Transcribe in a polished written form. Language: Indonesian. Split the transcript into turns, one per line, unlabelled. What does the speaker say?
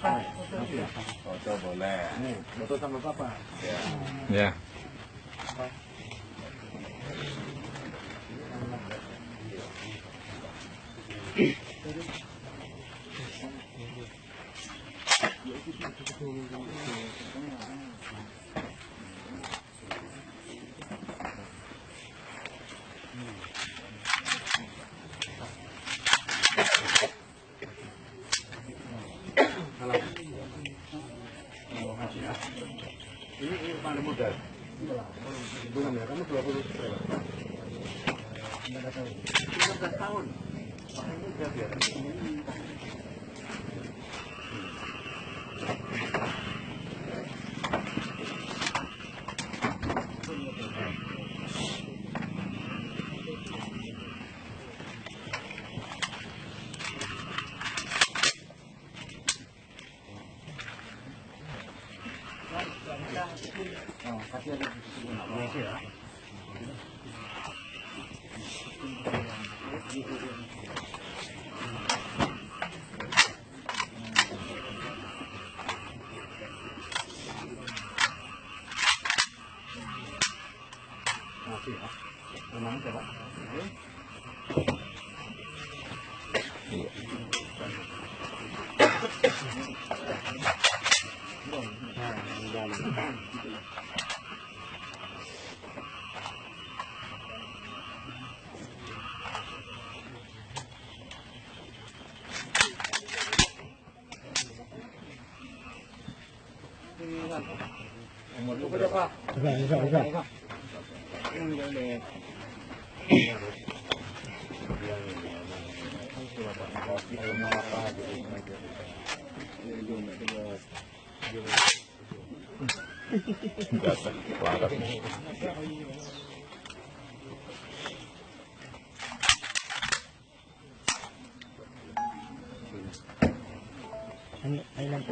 Foto boleh.
Nih, foto sama papa.
Ya.
Ini paling muda. Belum ya, kamu 20 berapa? 19 tahun. Paling muda biar. Oh, kasih ada ya. Masih ya. Memang coba. Umur berapa? Enggak.
Ay lang